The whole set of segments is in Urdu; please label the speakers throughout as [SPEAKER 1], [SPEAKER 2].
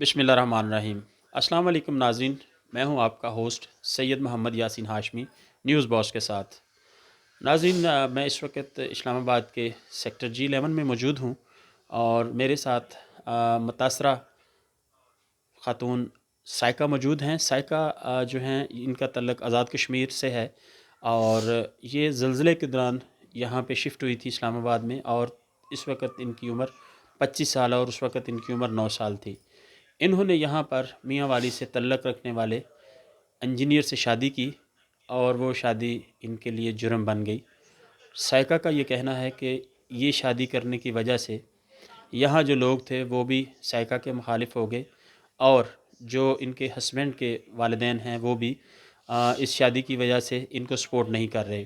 [SPEAKER 1] بسم اللہ الرحمن الرحیم۔ السلام علیکم ناظرین، میں ہوں آپ کا ہوسٹ سید محمد یاسین ہاشمی نیوز باس کے ساتھ۔ ناظرین، میں اس وقت اسلام آباد کے سیکٹر G11 میں موجود ہوں اور میرے ساتھ متاثرہ خاتون سائقہ موجود ہیں۔ سائقہ جو ہیں ان کا تعلق آزاد کشمیر سے ہے اور یہ زلزلے کے دوران یہاں پہ شفٹ ہوئی تھی اسلام آباد میں، اور اس وقت ان کی عمر 25 سال اور اس وقت ان کی عمر 9 سال تھی۔ انہوں نے یہاں پر میاں والی سے تعلق رکھنے والے انجینئر سے شادی کی اور وہ شادی ان کے لیے جرم بن گئی۔ سائقہ کا یہ کہنا ہے کہ یہ شادی کرنے کی وجہ سے یہاں جو لوگ تھے وہ بھی سائقہ کے مخالف ہو گئے، اور جو ان کے ہسبینڈ کے والدین ہیں وہ بھی اس شادی کی وجہ سے ان کو سپورٹ نہیں کر رہے۔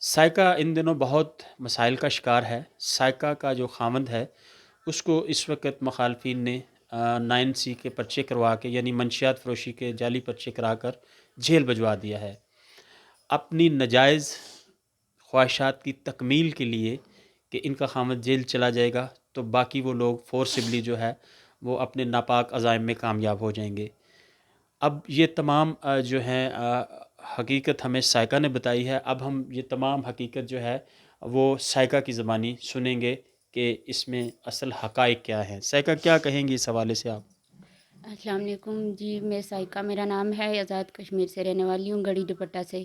[SPEAKER 1] سائقہ ان دنوں بہت مسائل کا شکار ہے۔ سائقہ کا جو خامند ہے اس کو اس وقت مخالفین نے 9C کے پرچے کروا کے، یعنی منشیات فروشی کے جعلی پرچے کرا کر جیل بھجوا دیا ہے۔ اپنی ناجائز خواہشات کی تکمیل کے لیے کہ ان کا خامد جیل چلا جائے گا تو باقی وہ لوگ فورسبلی جو ہے وہ اپنے ناپاک عزائم میں کامیاب ہو جائیں گے۔ اب یہ تمام جو ہیں حقیقت ہمیں سائقہ نے بتائی ہے۔ اب ہم یہ تمام حقیقت جو ہے وہ سائقہ کی زبانی سنیں گے کہ اس میں اصل حقائق کیا ہیں۔ سائقہ کیا کہیں گی اس حوالے سے آپ؟
[SPEAKER 2] السلام علیکم جی، میں سائقہ میرا نام ہے، آزاد کشمیر سے رہنے والی ہوں، گڑھی دوپٹہ سے۔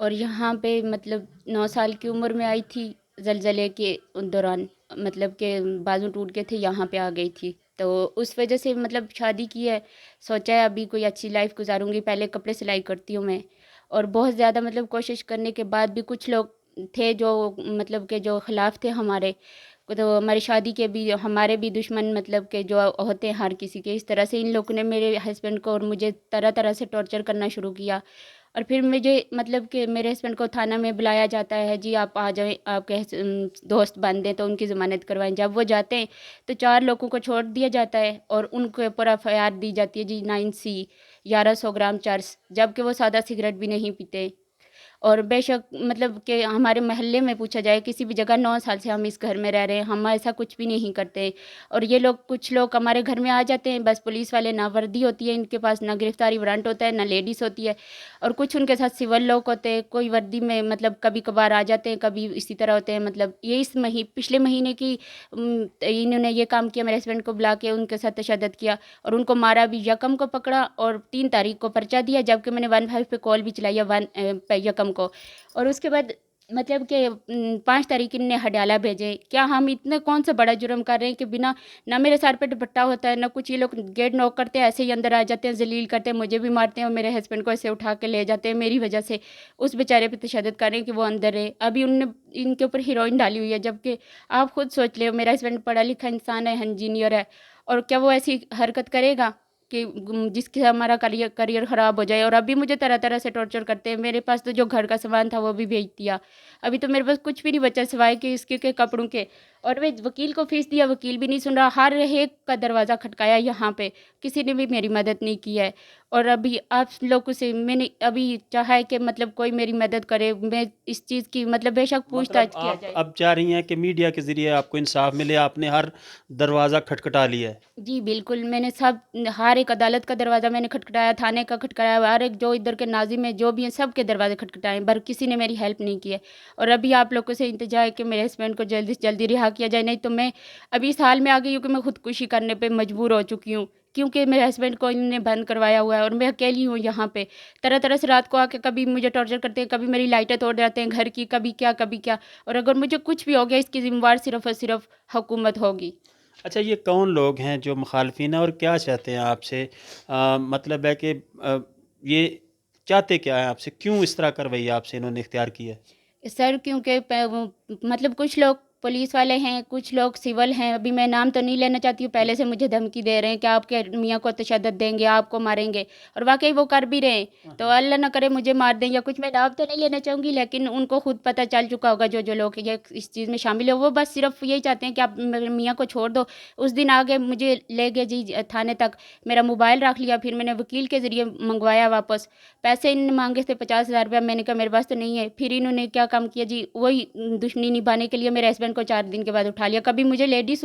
[SPEAKER 2] اور یہاں پہ 9 سال کی عمر میں آئی تھی زلزلے کے دوران، کہ بازو ٹوٹ کے تھے، یہاں پہ آ گئی تھی، تو اس وجہ سے شادی کی ہے۔ سوچا ہے ابھی کوئی اچھی لائف گزاروں گی، پہلے کپڑے سلائی کرتی ہوں میں، اور بہت زیادہ کوشش کرنے کے بعد بھی کچھ لوگ تھے جو کہ جو خلاف تھے ہمارے، تو ہماری شادی کے بھی ہمارے بھی دشمن کہ جو ہوتے ہیں ہر کسی کے، اس طرح سے ان لوگوں نے میرے ہسبینڈ کو اور مجھے طرح طرح سے ٹارچر کرنا شروع کیا۔ اور پھر مجھے کہ میرے ہسبینڈ کو تھانہ میں بلایا جاتا ہے، جی آپ آ جائیں، آپ کے دوست بند ہیں تو ان کی ضمانت کروائیں۔ جب وہ جاتے ہیں تو 4 لوگوں کو چھوڑ دیا جاتا ہے اور ان کو اوپر FIR دی جاتی ہے، جی 9C 1100 گرام چرس، جبکہ وہ سادہ سگریٹ بھی نہیں پیتے۔ اور بے شک کہ ہمارے محلے میں پوچھا جائے کسی بھی جگہ، 9 سال سے ہم اس گھر میں رہ رہے ہیں، ہم ایسا کچھ بھی نہیں کرتے۔ اور یہ لوگ کچھ لوگ ہمارے گھر میں آ جاتے ہیں، بس پولیس والے نہ وردی ہوتی ہے ان کے پاس، نہ گرفتاری وارنٹ ہوتا ہے، نہ لیڈیز ہوتی ہے، اور کچھ ان کے ساتھ سول لوگ ہوتے ہیں، کوئی وردی میں کبھی کبھار آ جاتے ہیں، کبھی اسی طرح ہوتے ہیں۔ یہ اس پچھلے مہینے کی انہوں نے یہ کام کیا، میرے ہسبینڈ کو بلا کے ان کے ساتھ تشدد کیا اور ان کو مارا بھی۔ یکم کو پکڑا اور 3 تاریخ کو پرچہ دیا، جبکہ میں نے 15 پہ کال بھی چلائی ہے، 1 یکم کو، اور اس کے بعد کہ 5 تاریخ ان نے ہڈیالہ بھیجے۔ کیا ہم اتنا کون سا بڑا جرم کر رہے ہیں کہ بنا نہ میرے سر پہ دوپٹہ ہوتا ہے، نہ کچھ، یہ لوگ گیٹ نوک کرتے ہیں، ایسے ہی اندر آ جاتے ہیں، ذلیل کرتے ہیں، مجھے بھی مارتے ہیں اور میرے ہسبینڈ کو ایسے اٹھا کے لے جاتے ہیں، میری وجہ سے اس بیچارے پہ تشدد کر رہے ہیں کہ وہ اندر ہے۔ ابھی ان کے اوپر ہیروئن ڈالی ہوئی ہے، جبکہ آپ خود سوچ لیں، میرا ہسبینڈ پڑھا لکھا انسان ہے، انجینئر ہے، اور کیا وہ ایسی حرکت کرے گا کہ جس سے ہمارا کریئر خراب ہو جائے؟ اور ابھی مجھے طرح طرح سے ٹارچر کرتے ہیں۔ میرے پاس تو جو گھر کا سامان تھا وہ بھی بھیج دیا، ابھی تو میرے پاس کچھ بھی نہیں بچا سوائے کہ اس کے کپڑوں کے، اور وہ وکیل کو فیس دیا، وکیل بھی نہیں سن رہا، ہر ایک کا دروازہ کھٹکایا، یہاں پہ کسی نے بھی میری مدد نہیں کی ہے۔ اور ابھی آپ لوگوں سے میں نے ابھی چاہا ہے کہ کوئی میری مدد کرے، میں اس چیز کی بے شک پوچھ تاچھ کیا
[SPEAKER 1] آپ
[SPEAKER 2] جائے۔
[SPEAKER 1] اب چاہ رہی ہیں کہ میڈیا کے ذریعے آپ کو انصاف ملے، آپ نے ہر دروازہ کھٹکھٹا لیا ہے؟
[SPEAKER 2] جی بالکل، میں نے ہر ایک عدالت کا دروازہ میں نے کھٹکھٹایا، تھانے کا کھٹکھٹایا، ہر ایک جو ادھر کے ناظم ہیں جو بھی ہیں سب کے دروازے کھٹکھٹائے، پر کسی نے میری ہیلپ نہیں کی ہے۔ اور ابھی آپ لوگوں سے التجا ہے کہ میرے ہسبینڈ کو جلدی سے جلدی رہا کیا جائے، نہیں تو میں ابھی اس حال میں آ گئی ہوں کہ میں خودکشی کرنے پہ مجبور ہو چکی ہوں، کیونکہ میرے ہسبینڈ کو انہوں نے بند کروایا ہوا ہے اور میں اکیلی ہوں یہاں پہ۔ طرح طرح سے رات کو آ کے کبھی مجھے ٹارچر کرتے ہیں، کبھی میری لائٹیں توڑ جاتے ہیں گھر کی، کبھی کیا، اور اگر مجھے کچھ بھی ہو گیا اس کی ذمہ وار صرف اور صرف حکومت ہوگی۔
[SPEAKER 1] اچھا، یہ کون لوگ ہیں جو مخالفین ہیں اور کیا چاہتے ہیں آپ سے؟ مطلب ہے کہ یہ چاہتے کیا ہیں آپ سے؟ کیوں اس طرح کروی آپ سے انہوں نے اختیار کیا ہے؟
[SPEAKER 2] سر کیونکہ کچھ لوگ پولیس والے ہیں، کچھ لوگ سول ہیں، ابھی میں نام تو نہیں لینا چاہتی ہوں، پہلے سے مجھے دھمکی دے رہے ہیں کہ آپ کے میاں کو تشدد دیں گے، آپ کو ماریں گے، اور واقعی وہ کر بھی رہے ہیں، تو اللہ نہ کرے مجھے مار دیں یا کچھ۔ میں نام تو نہیں لینا چاہوں گی، لیکن ان کو خود پتہ چل چکا ہوگا، جو لوگ یہ اس چیز میں شامل ہیں، وہ بس صرف یہی چاہتے ہیں کہ آپ میرے میاں کو چھوڑ دو۔ اس دن آگے مجھے لے گئے جی تھانے تک، میرا موبائل رکھ لیا، پھر میں نے وکیل کے ذریعے منگوایا واپس، پیسے انہوں نے مانگے تھے 50,000 روپیہ، میں نے کہا میرے پاس تو نہیں ہے۔ پھر انہوں نے کیا کام کیا جی، وہی دشمنی نبھانے کے لیے میرے ہسبینڈ کو 4 دن کے بعد اٹھا لیا۔ کبھی مجھے لیڈیز